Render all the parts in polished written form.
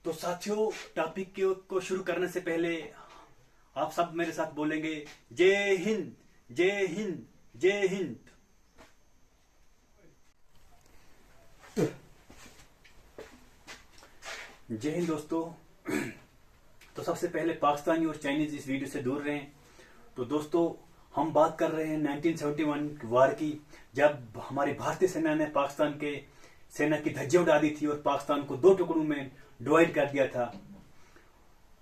तो साथियों, टॉपिक को शुरू करने से पहले आप सब मेरे साथ बोलेंगे जय हिंद, जय हिंद, जय हिंद। जय हिंद दोस्तों। तो सबसे पहले पाकिस्तानी और चाइनीज इस वीडियो से दूर रहें। तो दोस्तों, हम बात कर रहे हैं 1971 वार की, जब हमारी भारतीय सेना ने पाकिस्तान के सेना की धज्जियां उड़ा दी थी और पाकिस्तान को दो टुकड़ों में डिवाइड कर दिया था।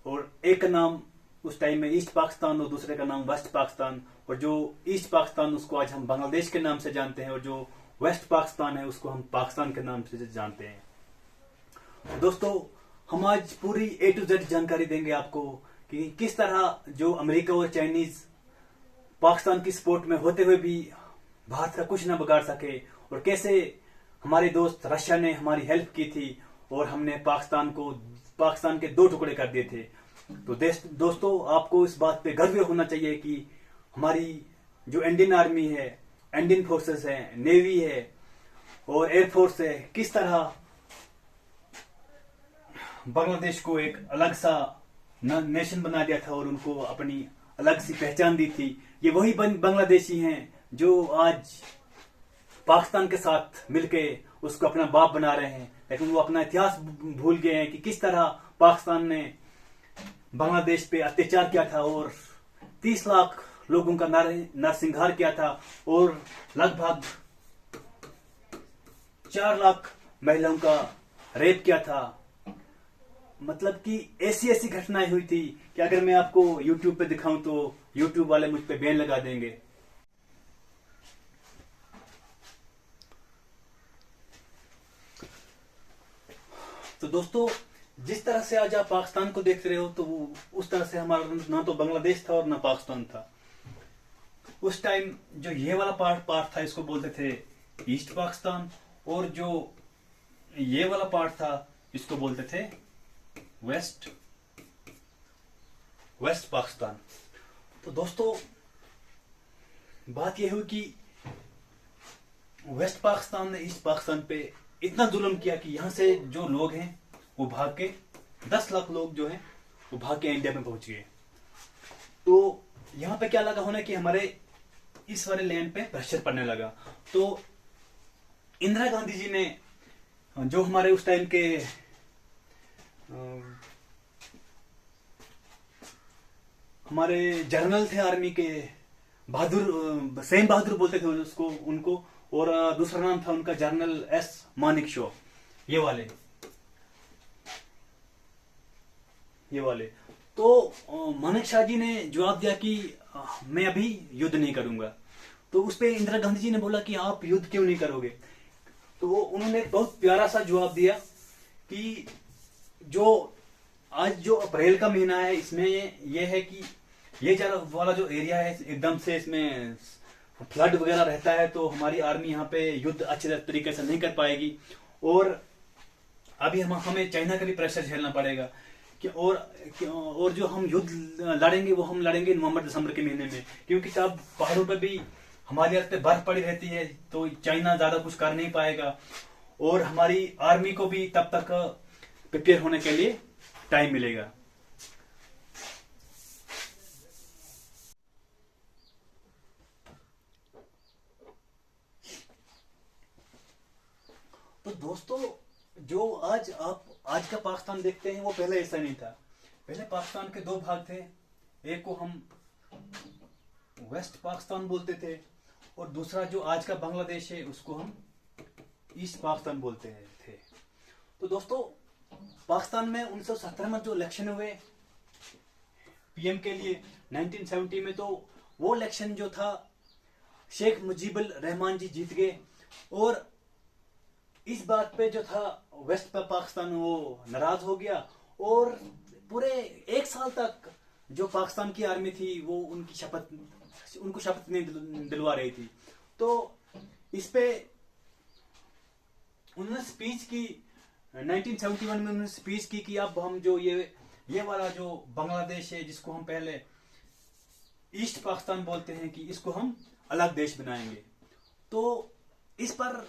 और एक का नाम उस टाइम में ईस्ट पाकिस्तान और दूसरे का नाम वेस्ट पाकिस्तान। और जो ईस्ट पाकिस्तान उसको आज हम बांग्लादेश के नाम से जानते हैं और जो वेस्ट पाकिस्तान है उसको हम पाकिस्तान के नाम से जानते हैं। तो दोस्तों, हम आज पूरी A to Z जानकारी देंगे आपको कि किस तरह जो अमेरिका और चाइनीज पाकिस्तान की सपोर्ट में होते हुए भी भारत का कुछ न बिगाड़ सके, और कैसे हमारे दोस्त रशिया ने हमारी हेल्प की थी और हमने पाकिस्तान के दो टुकड़े कर दिए थे। तो दोस्तों, आपको इस बात पे गर्व होना चाहिए कि हमारी जो इंडियन आर्मी है, इंडियन फोर्सेस है, नेवी है और एयरफोर्स है, किस तरह बांग्लादेश को एक अलग सा नेशन बना दिया था और उनको अपनी अलग सी पहचान दी थी। ये वही बांग्लादेशी हैं जो आज पाकिस्तान के साथ मिलके उसको अपना बाप बना रहे हैं, लेकिन वो अपना इतिहास भूल गए हैं कि किस तरह पाकिस्तान ने बांग्लादेश पे अत्याचार किया था और 30 लाख लोगों का नरसंहार किया था और लगभग 4 लाख महिलाओं का रेप किया था। मतलब कि ऐसी घटनाएं हुई थी कि अगर मैं आपको YouTube पे दिखाऊं तो YouTube वाले मुझ पे बैन लगा देंगे। तो दोस्तों, जिस तरह से आज आप पाकिस्तान को देख रहे हो, तो उस तरह से हमारा ना तो बांग्लादेश था और ना पाकिस्तान था। उस टाइम जो ये वाला पार्ट था इसको बोलते थे ईस्ट पाकिस्तान, और जो ये वाला पार्ट था इसको बोलते थे वेस्ट पाकिस्तान। तो दोस्तों, बात यह हुई कि वेस्ट पाकिस्तान ने ईस्ट पाकिस्तान पे इतना जुल्म किया कि यहां से जो लोग हैं वो भाग के 10 लाख लोग जो हैं वो भाग के इंडिया में पहुंच गए। तो यहां पे क्या लगा होना कि हमारे इस वाले लैंड पे प्रेशर पड़ने लगा। तो इंदिरा गांधी जी ने, जो हमारे उस टाइम के हमारे जनरल थे आर्मी के, सेम बहादुर बोलते थे उसको उनको, और दूसरा नाम था उनका जनरल S मानेकशॉ। ये वाले तो मानेकशॉ जी ने जवाब दिया कि मैं अभी युद्ध नहीं करूंगा। तो उस पे इंदिरा गांधी जी ने बोला कि आप युद्ध क्यों नहीं करोगे। तो उन्होंने बहुत प्यारा सा जवाब दिया कि आज जो अप्रैल का महीना है, इसमें ये है कि ये वाला जो एरिया है एकदम से इसमें फ्लड वगैरह रहता है, तो हमारी आर्मी यहाँ पे युद्ध अच्छे तरीके से नहीं कर पाएगी और अभी हमें चाइना का भी प्रेशर झेलना पड़ेगा कि और जो हम युद्ध लड़ेंगे वो हम लड़ेंगे नवंबर-दिसंबर के महीने में, क्योंकि तब पहाड़ों पे भी हमारे यहाँ पे बर्फ पड़ी रहती है, तो चाइना ज्यादा कुछ कर नहीं पाएगा और हमारी आर्मी को भी तब तक प्रिपेयर होने के लिए टाइम मिलेगा। तो दोस्तों, जो आज का पाकिस्तान देखते हैं वो पहले ऐसा नहीं था। पहले पाकिस्तान के दो भाग थे, एक को हम वेस्ट पाकिस्तान बोलते थे और दूसरा जो आज का बांग्लादेश है उसको हम ईस्ट पाकिस्तान बोलते थे। तो दोस्तों, पाकिस्तान में 1970 में जो इलेक्शन हुए PM के लिए 1970 में, तो वो इलेक्शन जो था शेख मुजीबुर रहमान जी जीत गए और इस बात पे जो था वेस्ट पाकिस्तान वो नाराज हो गया और पूरे 1 साल तक जो पाकिस्तान की आर्मी थी वो उनको शपथ नहीं दिलवा रही थी। तो इस पे उन्होंने स्पीच की 1971 में, उन्होंने स्पीच की कि अब हम जो ये वाला जो बांग्लादेश है जिसको हम पहले ईस्ट पाकिस्तान बोलते हैं कि इसको हम अलग देश बनाएंगे। तो इस पर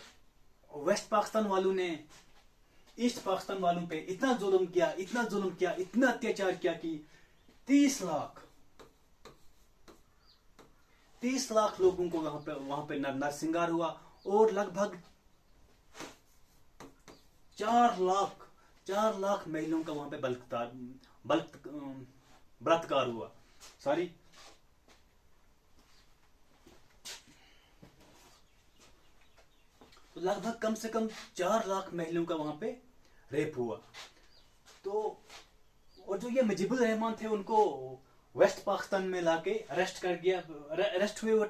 वेस्ट पाकिस्तान वालों ने ईस्ट पाकिस्तान वालों पे इतना जुल्म किया, इतना जुल्म किया, इतना अत्याचार किया कि 30 लाख लोगों को वहां पे नरसंहार हुआ और लगभग 4 लाख महिलाओं का वहां पे बलात्कार हुआ। सॉरी, तो लगभग कम से कम 4 लाख महिलाओं का वहां पे रेप हुआ। तो और जो ये मुजीबुर रहमान थे उनको वेस्ट पाकिस्तान में लाके अरेस्ट कर गया। अरेस्ट हुए वो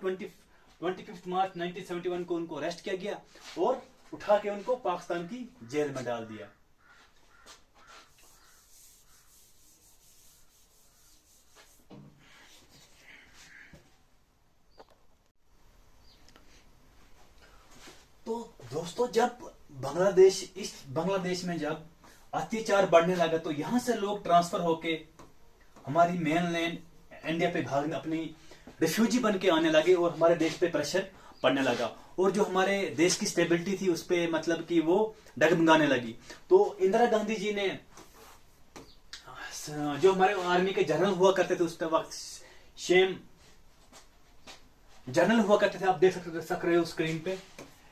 25 मार्च 1971 को उनको अरेस्ट किया गया और उठा के उनको पाकिस्तान की जेल में डाल दिया। तो दोस्तों, जब बांग्लादेश में जब अत्याचार बढ़ने लगा तो यहां से लोग ट्रांसफर होके हमारी मेन लैंड इंडिया पे भागने, अपनी रिफ्यूजी बन के आने लगे और हमारे देश पे प्रेशर पड़ने लगा और जो हमारे देश की स्टेबिलिटी थी उस पे मतलब कि वो डगमगाने लगी। तो इंदिरा गांधी जी ने, जो हमारे आर्मी के जनरल हुआ करते थे उस वक्त, शेम जनरल हुआ करते थे, आप देख सक रहे हो स्क्रीन पे,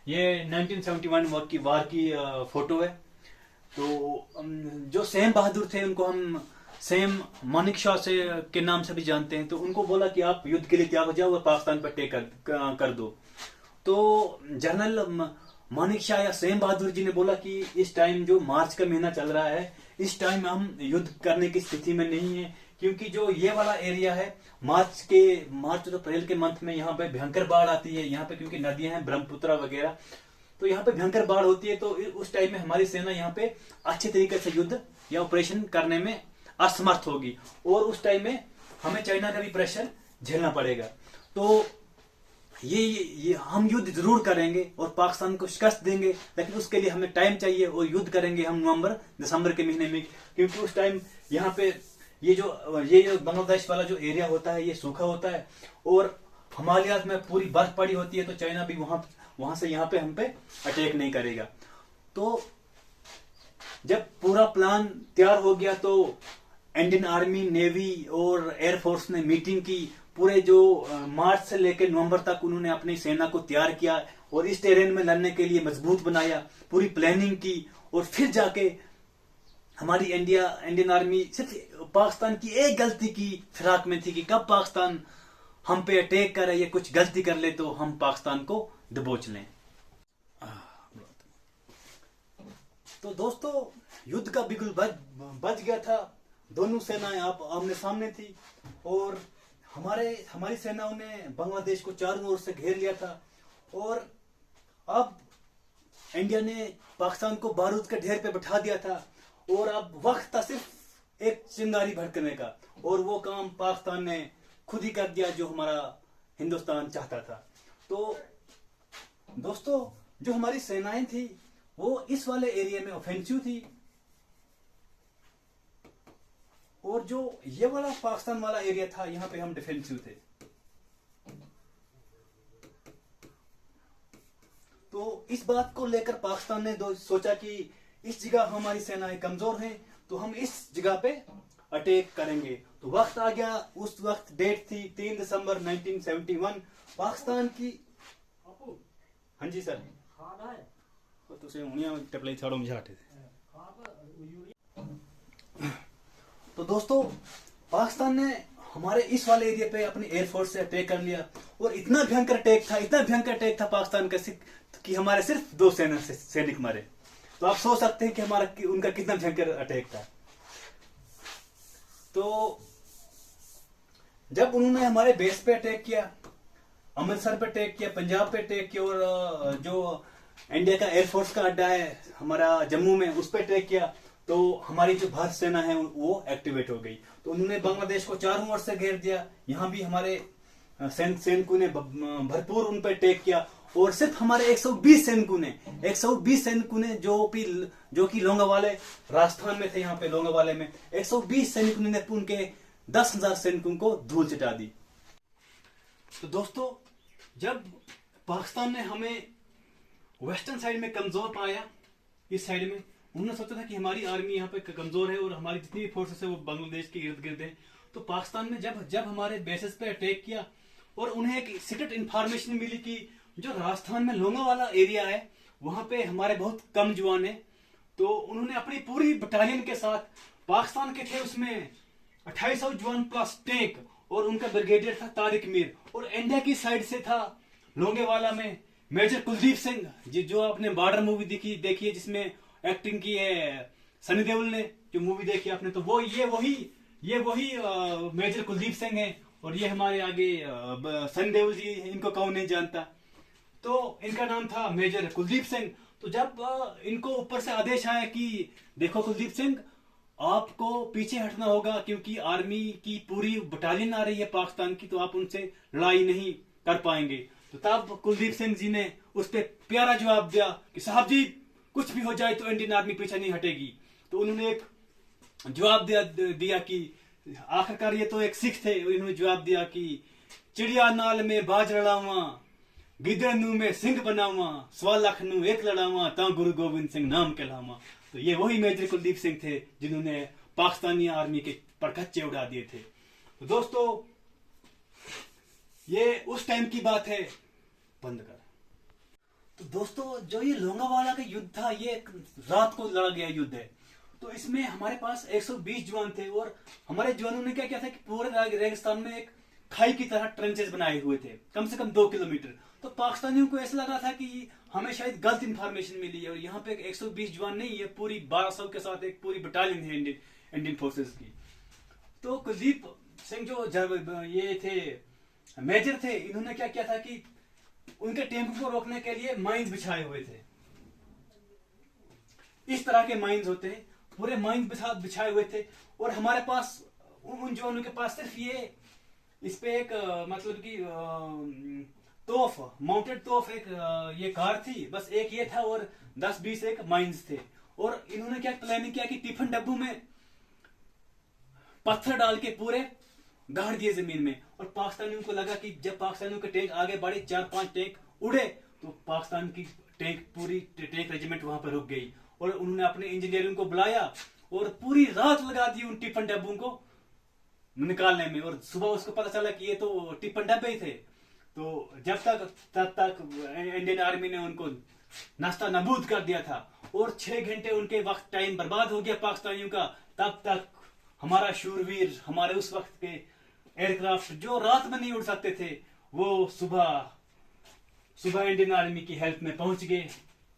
ये 1971 वार की फोटो है। तो जो सेम बहादुर थे उनको हम सेम मानिक शाह से के नाम से भी जानते हैं। तो उनको बोला कि आप युद्ध के लिए तैयार हो जाओ और पाकिस्तान पर अटैक कर दो। तो जनरल मानिक शाह या सेम बहादुर जी ने बोला कि इस टाइम जो मार्च का महीना चल रहा है, इस टाइम हम युद्ध करने की स्थिति में नहीं है, क्योंकि जो ये वाला एरिया है मार्च और अप्रैल के मंथ में यहाँ पे भयंकर बाढ़ आती है। यहाँ पे क्योंकि नदियां हैं ब्रह्मपुत्र वगैरह, तो यहाँ पे भयंकर बाढ़ होती है। तो उस टाइम में हमारी सेना यहाँ पे अच्छे तरीके से युद्ध या ऑपरेशन करने में असमर्थ होगी और उस टाइम में हमें चाइना का भी प्रेशर झेलना पड़ेगा। तो ये हम युद्ध जरूर करेंगे और पाकिस्तान को शिकस्त देंगे, लेकिन उसके लिए हमें टाइम चाहिए और युद्ध करेंगे हम नवंबर-दिसंबर के महीने में, क्योंकि उस टाइम यहाँ पे ये जो बांग्लादेश वाला जो एरिया होता है ये सूखा होता है और हिमालयाज में पूरी बर्फ पड़ी होती है। तो चाइना भी वहां से यहाँ पे हम पे अटैक नहीं करेगा। तो जब पूरा प्लान तैयार हो गया तो इंडियन आर्मी, नेवी और एयरफोर्स ने मीटिंग की। पूरे जो मार्च से लेकर नवंबर तक उन्होंने अपनी सेना को तैयार किया और इस टेरेन में लड़ने के लिए मजबूत बनाया, पूरी प्लानिंग की और फिर जाके हमारी इंडियन आर्मी सिर्फ पाकिस्तान की एक गलती की फिराक में थी कि कब पाकिस्तान हम पे अटैक करे या कुछ गलती कर ले तो हम पाकिस्तान को दबोच लें। तो दोस्तों, युद्ध का बिगुल बज गया था। दोनों सेनाएं आमने सामने थी और हमारी सेनाओं ने बांग्लादेश को चारों ओर से घेर लिया था और अब इंडिया ने पाकिस्तान को बारूद के ढेर पे बिठा दिया था और अब वक्त था सिर्फ एक चिंगारी भड़कने का, और वो काम पाकिस्तान ने खुद ही कर दिया जो हमारा हिंदुस्तान चाहता था। तो दोस्तों, जो हमारी सेनाएं थी वो इस वाले एरिया में ऑफेंसिव थी और जो ये वाला पाकिस्तान वाला एरिया था यहाँ पे हम डिफेंसिव थे। तो इस बात को लेकर पाकिस्तान ने सोचा कि इस जगह हमारी सेनाएं कमजोर हैं तो हम इस जगह पे अटैक करेंगे। तो वक्त आ गया, उस वक्त डेट थी 3 दिसंबर 1971। पाकिस्तान की, हाँ जी सर, तो दोस्तों, पाकिस्तान ने हमारे इस वाले एरिया पे अपनी एयरफोर्स से अटैक कर लिया और इतना भयंकर अटैक था पाकिस्तान का कि हमारे सिर्फ 2 सैनिक मरे। तो आप सोच सकते हैं कि उनका कितना भयंकर अटैक था। तो जब उन्होंने हमारे बेस पे अटैक किया, अमृतसर पे अटैक किया, पंजाब पे अटैक किया और जो इंडिया का एयरफोर्स का अड्डा है हमारा जम्मू में, उस पे अटैक किया, तो हमारी जो भारत सेना है वो एक्टिवेट हो गई। तो उन्होंने बांग्लादेश को चारों ओर से घेर दिया। यहाँ भी हमारे सैनिकों ने भरपूर उन पर अटैक किया और सिर्फ हमारे 120 सैनिकों ने जो कि लोंगावाले राजस्थान में थे, यहाँ पे लोंगावाले में 120 सैनिकों ने उनके 10,000 सैनिकों को धूल चटा दी। तो दोस्तों, जब पाकिस्तान ने हमें वेस्टर्न साइड में कमजोर पाया, इस साइड में, उन्होंने सोचा था कि हमारी आर्मी यहाँ पे कमजोर है और हमारी जितनी भी फोर्सेस है वो बांग्लादेश के इर्द गिर्द है। तो पाकिस्तान ने जब हमारे बेसिस पे अटैक किया और उन्हें एक सीक्रेट इंफॉर्मेशन मिली कि जो राजस्थान में लोनावाला एरिया है वहां पे हमारे बहुत कम जवान है, तो उन्होंने अपनी पूरी बटालियन के साथ, पाकिस्तान के थे उसमें 2800 जवान प्लस टैंक, और उनका ब्रिगेडियर था तारिक मीर, और इंडिया की साइड से था लोंगेवाला में मेजर कुलदीप सिंह, जो आपने बॉर्डर मूवी देखी है जिसमें एक्टिंग की है सनी देओल ने, जो मूवी देखी आपने, तो वो ये वही मेजर कुलदीप सिंह है। और ये हमारे आगे सनी देओल जी, इनको कौन नहीं जानता, तो इनका नाम था मेजर कुलदीप सिंह। तो जब इनको ऊपर से आदेश आया कि देखो कुलदीप सिंह, आपको पीछे हटना होगा क्योंकि आर्मी की पूरी बटालियन आ रही है पाकिस्तान की, तो आप उनसे लड़ाई नहीं कर पाएंगे। तो तब कुलदीप सिंह जी ने उस पर प्यारा जवाब दिया कि साहब जी, कुछ भी हो जाए तो इंडियन आर्मी पीछे नहीं हटेगी। तो उन्होंने एक जवाब दिया कि आखिरकार ये तो एक सिख थे, इन्होंने जवाब दिया कि चिड़िया नाल में बाज लड़ावा, गिदड़ नू में सिंह बनावा, 100 लाख नू एक लड़ावा, ता गुरु गोविंद सिंह नाम कहलावा। तो ये वही मेजर कुलदीप सिंह थे जिन्होंने पाकिस्तानी आर्मी के परखच्चे उड़ा दिए थे। तो दोस्तों, ये उस टाइम की बात है, बंद कर। तो दोस्तों, जो ये लोंगावाला का युद्ध था, ये रात को लड़ा गया युद्ध है। तो इसमें हमारे पास 120 जवान थे और हमारे जवानों ने क्या किया था कि पूरे रेगिस्तान में एक खाई की तरह ट्रेंचेस बनाए हुए थे, कम से कम 2 किलोमीटर। तो पाकिस्तानियों को ऐसा लगा था कि हमें शायद गलत इंफॉर्मेशन मिली है और यहाँ पे 120 जवान नहीं, ये पूरी 1200 के साथ एक पूरी बटालियन है इंडियन फोर्सेस की। तो कुलदीप सिंह जो ये थे मेजर थे, इन्होंने क्या किया था कि उनके टैंक को रोकने के लिए माइंस बिछाए हुए थे। इस तरह के माइंस होते हैं, पूरे माइंस बिछाए हुए थे। और हमारे पास उन जवानों के पास सिर्फ ये इस पे एक मतलब कि तोफ, माउंटेड तोफ, एक ये कार थी, बस एक ये था, और 10-20 एक माइंस थे। और इन्होंने क्या प्लानिंग किया कि टिफिन डब्बू में पत्थर डाल के पूरे गाड़ दिए जमीन में। और पाकिस्तानियों को लगा कि जब पाकिस्तानियों के टैंक आगे बढ़े, 4-5 टैंक उड़े, तो पाकिस्तान की पूरी टैंक रेजिमेंट वहां पर रुक गई। और उन्होंने अपने इंजीनियरिंग को बुलाया और पूरी रात लगा दी उन टिफिन डब्बों को निकालने में। और सुबह उसको पता चला कि ये तो टिफिन डब्बे ही थे। तो तब तक इंडियन आर्मी ने उनको नाश्ता नबूद कर दिया था और 6 घंटे उनके वक्त टाइम बर्बाद हो गया पाकिस्तानियों का। तब तक हमारा शूरवीर, हमारे उस वक्त के एयरक्राफ्ट जो रात में नहीं उड़ सकते थे, वो सुबह इंडियन आर्मी की हेल्प में पहुंच गए।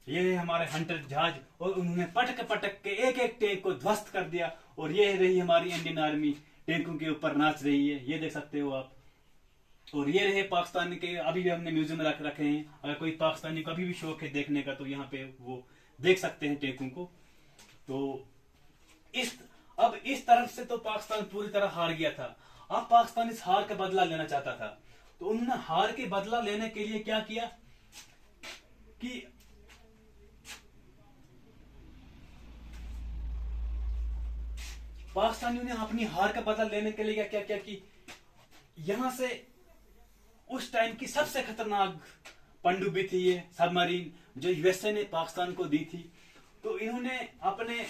ये है हमारे हंटर जहाज, और उन्होंने पटक के एक टैंक को ध्वस्त कर दिया। और ये रही हमारी इंडियन आर्मी टैंकों के ऊपर नाच रही है, ये देख सकते हो आप। और ये रहे पाकिस्तान के, अभी भी हमने म्यूजियम में रखे हैं। अगर कोई पाकिस्तानी को अभी भी शौक है देखने का, तो यहाँ पे वो देख सकते हैं टैंकों को। तो अब इस तरफ से तो पाकिस्तान पूरी तरह हार गया था। अब पाकिस्तान इस हार का बदला लेना चाहता था। तो उन्होंने हार के बदला लेने के लिए क्या किया कि पाकिस्तानियों ने अपनी हार का बदला लेने के लिए क्या किया कि यहां से उस टाइम की सबसे खतरनाक पनडुब्बी थी ये सबमरीन, जो यूएसए ने पाकिस्तान को दी थी। तो इन्होंने अपने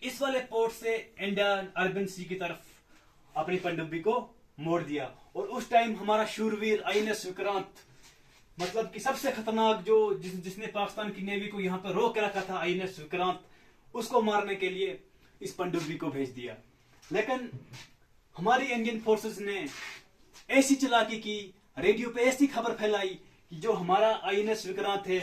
इस वाले पोर्ट से इंडियन अरबन सी की तरफ अपनी पनडुब्बी को मोड़ दिया। और उस टाइम हमारा शूरवीर INS विक्रांत, मतलब कि सबसे खतरनाक जिसने पाकिस्तान की नेवी को यहाँ पर रोक के रखा था, INS विक्रांत, उसको मारने के लिए इस पनडुब्बी को भेज दिया। लेकिन हमारी इंडियन फोर्सेस ने ऐसी चालाकी की, रेडियो पे ऐसी खबर फैलाई कि जो हमारा INS विक्रांत है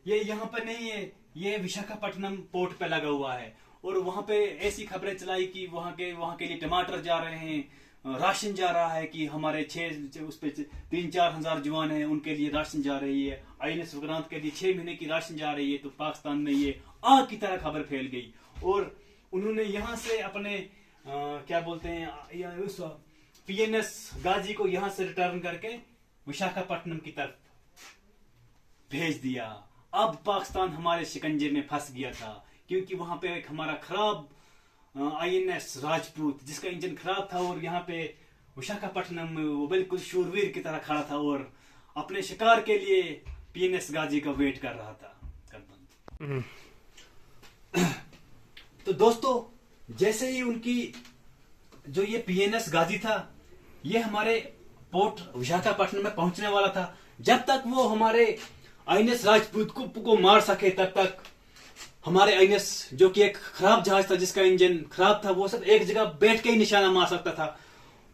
ये यहाँ पे नहीं है, ये विशाखापट्टनम पोर्ट पे लगा हुआ है। और वहां पे ऐसी खबरें चलाई कि वहां के लिए टमाटर जा रहे हैं, राशन जा रहा है, कि हमारे 3-4 हजार जवान हैं, उनके लिए राशन जा रही है। INS विक्रांत के लिए 6 महीने की राशन जा रही है। तो पाकिस्तान में ये आग की तरह खबर फैल गई। और उन्होंने यहां से अपने क्या बोलते हैं, उस PNS गाजी को यहां से रिटर्न करके विशाखापट्टनम की तरफ भेज दिया। अब पाकिस्तान हमारे शिकंजे में फंस गया था, क्योंकि वहां पे एक हमारा खराब INS राजपूत, जिसका इंजन खराब था, और यहाँ पे विशाखापट्टनम में वो बिल्कुल शूरवीर की तरह खड़ा था और अपने शिकार के लिए PNS गाजी का वेट कर रहा था। तो दोस्तों जैसे ही उनकी जो ये PNS गाजी था, ये हमारे पोर्ट विशाखापट्टनम में पहुंचने वाला था, जब तक वो हमारे INS राजपूत को मार सके तब तक हमारे INS, जो कि एक खराब जहाज था जिसका इंजन खराब था, वो सब एक जगह बैठ के ही निशाना मार सकता था।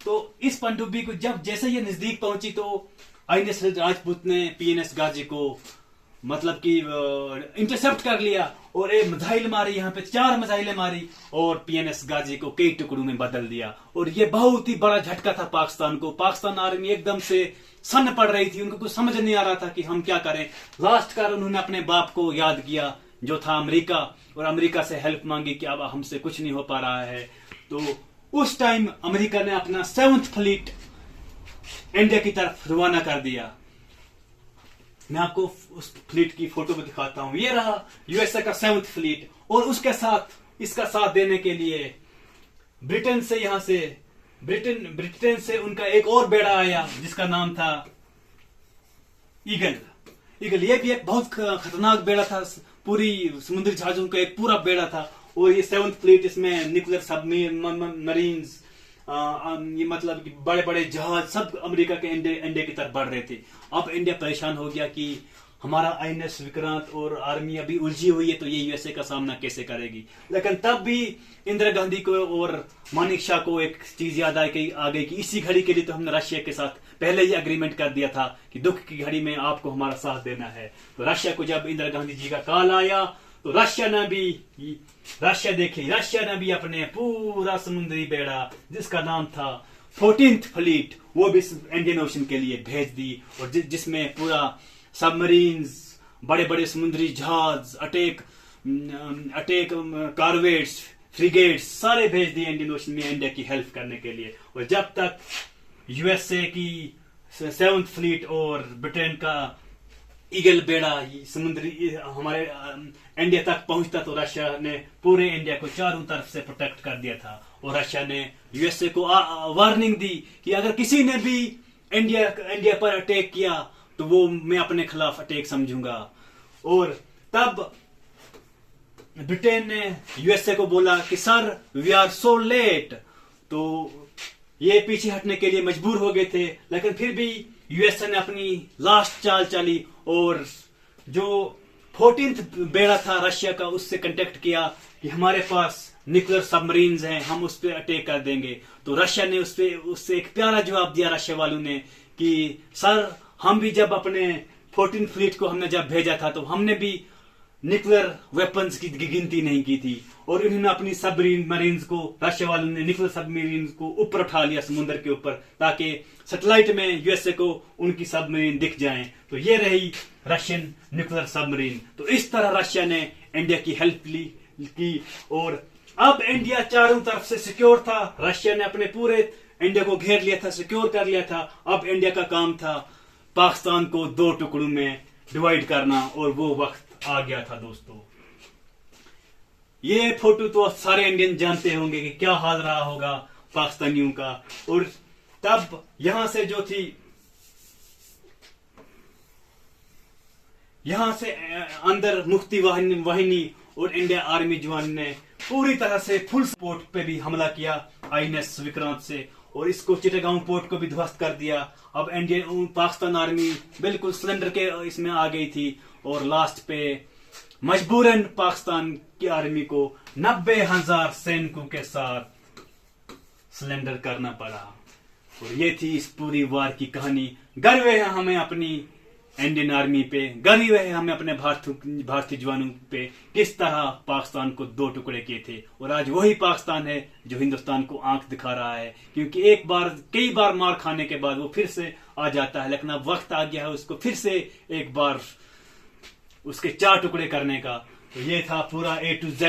तो इस पनडुब्बी को जब जैसे ये नजदीक पहुंची तो INS राजपूत ने PNS गाजी को मतलब कि इंटरसेप्ट कर लिया और एक मिसाइल मारी, यहाँ पे 4 मिसाइलें मारी और PNS गाजी को कई टुकड़ों में बदल दिया। और ये बहुत ही बड़ा झटका था पाकिस्तान को। पाकिस्तान आर्मी एकदम से सन्न पड़ रही थी, उनको कुछ समझ नहीं आ रहा था कि हम क्या करें। लास्ट कार उन्होंने अपने बाप को याद किया जो था अमेरिका, और अमेरिका से हेल्प मांगी कि अब हमसे कुछ नहीं हो पा रहा है। तो उस टाइम अमेरिका ने अपना 7th फ्लीट इंडिया की तरफ रवाना कर दिया। मैं आपको उस फ्लीट की फोटो भी दिखाता हूं। ये रहा USA का 7th फ्लीट, और उसके साथ इसका साथ देने के लिए ब्रिटेन से उनका एक और बेड़ा आया जिसका नाम था ईगल। ये भी एक बहुत खतरनाक बेड़ा था, पूरी समुद्री जहाजों का एक पूरा बेड़ा था। और ये 7th फ्लीट, इसमें न्यूक्लियर सबमरीन्स, ये मतलब कि बड़े बड़े जहाज सब अमेरिका के इंडिया की तरफ बढ़ रहे थे। अब इंडिया परेशान हो गया कि हमारा INS विक्रांत और आर्मी अभी उलझी हुई है, तो ये USA का सामना कैसे करेगी। लेकिन तब भी इंदिरा गांधी को और मानिक शाह को एक चीज याद आ गई कि इसी घड़ी के लिए तो हमने रशिया के साथ पहले ही अग्रीमेंट कर दिया था कि दुख की घड़ी में आपको हमारा साथ देना है। तो रशिया को जब इंदिरा गांधी जी का कॉल आया तो रशिया ने भी अपने पूरा समुद्री बेड़ा जिसका नाम था 14th फ्लीट, वो भी इंडियन ओशन के लिए भेज दी। और जिसमें पूरा सबमरीन्स, बड़े बड़े समुद्री जहाज, अटैक कार्वेट्स, फ्रिगेट्स सारे भेज दिए इंडियन ओशन में इंडिया की हेल्प करने के लिए। और जब तक USA की 7th फ्लीट और ब्रिटेन का ईगल बेड़ा समुद्री हमारे इंडिया तक पहुंचता तो रशिया ने पूरे इंडिया को चारों तरफ से प्रोटेक्ट कर दिया था। और रशिया ने USA को वार्निंग दी कि अगर किसी ने भी इंडिया पर अटैक किया तो वो मैं अपने खिलाफ अटैक समझूंगा। और तब ब्रिटेन ने USA को बोला कि sir we are so late, तो ये पीछे हटने के लिए मजबूर हो गए थे। लेकिन फिर भी USA ने अपनी लास्ट चाल चली और जो 14th बेड़ा था रशिया का, उससे कांटेक्ट किया कि हमारे पास न्यूक्लियर सबमरीन्स हैं, हम उस पर अटैक कर देंगे। तो रशिया ने उससे एक प्यारा जवाब दिया रशिया वालों ने कि सर हम भी जब अपने 14th फ्लीट को हमने जब भेजा था तो हमने भी न्यूक्लियर वेपन्स की गिनती नहीं की थी। और उन्होंने अपनी सबमरीन्स को, रशिया वालों ने न्यूक्लियर सबमरीन्स को ऊपर उठा लिया समुद्र के ऊपर, ताकि सैटेलाइट में USA को उनकी सबमरीन दिख जाएं। तो ये रही रशियन न्यूक्लियर सबमरीन। तो इस तरह रशिया ने इंडिया की हेल्प की और अब इंडिया चारों तरफ से सिक्योर था। रशिया ने अपने पूरे इंडिया को घेर लिया था, सिक्योर कर लिया था। अब इंडिया का काम था पाकिस्तान को 2 टुकड़ों में डिवाइड करना, और वो वक्त आ गया था दोस्तों। ये फोटो तो सारे इंडियन जानते होंगे कि क्या हाल रहा होगा पाकिस्तानियों का। और तब यहां से जो थी, यहां से अंदर मुफ्ती वाहिनी और इंडिया आर्मी जवान ने पूरी तरह से फुल सपोर्ट पे भी हमला किया INS विक्रांत से, और इसको चिटागांव पोर्ट को भी ध्वस्त कर दिया। अब इंडियन पाकिस्तान आर्मी बिल्कुल सिलेंडर के इसमें आ गई थी, और लास्ट पे मजबूरन पाकिस्तान की आर्मी को 90,000 सैनिकों के साथ सिलेंडर करना पड़ा। और ये थी इस पूरी वार की कहानी। गर्व है हमें अपनी इंडियन आर्मी पे, गर्व है हमें अपने भारतीय जवानों पे, किस तरह पाकिस्तान को 2 टुकड़े किए थे। और आज वही पाकिस्तान है जो हिंदुस्तान को आंख दिखा रहा है, क्योंकि कई बार मार खाने के बाद वो फिर से आ जाता है। लेकिन अब वक्त आ गया है उसको फिर से एक बार उसके 4 टुकड़े करने का। तो ये था पूरा A to Z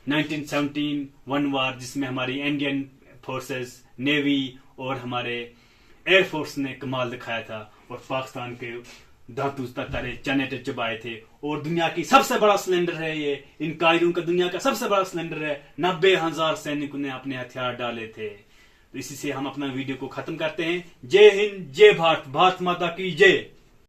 1917 वार, जिसमें हमारी इंडियन फोर्सेस, नेवी और हमारे एयरफोर्स ने कमाल दिखाया था, और पाकिस्तान के धातु तरे चने चबाए थे। और दुनिया की सबसे बड़ा सिलेंडर है ये, इन कायरों का दुनिया का सबसे बड़ा सिलेंडर है। 90,000 सैनिकों ने अपने हथियार डाले थे। तो इसी से हम अपना वीडियो को खत्म करते हैं। जय हिंद, जय भारत, भारत माता की जय।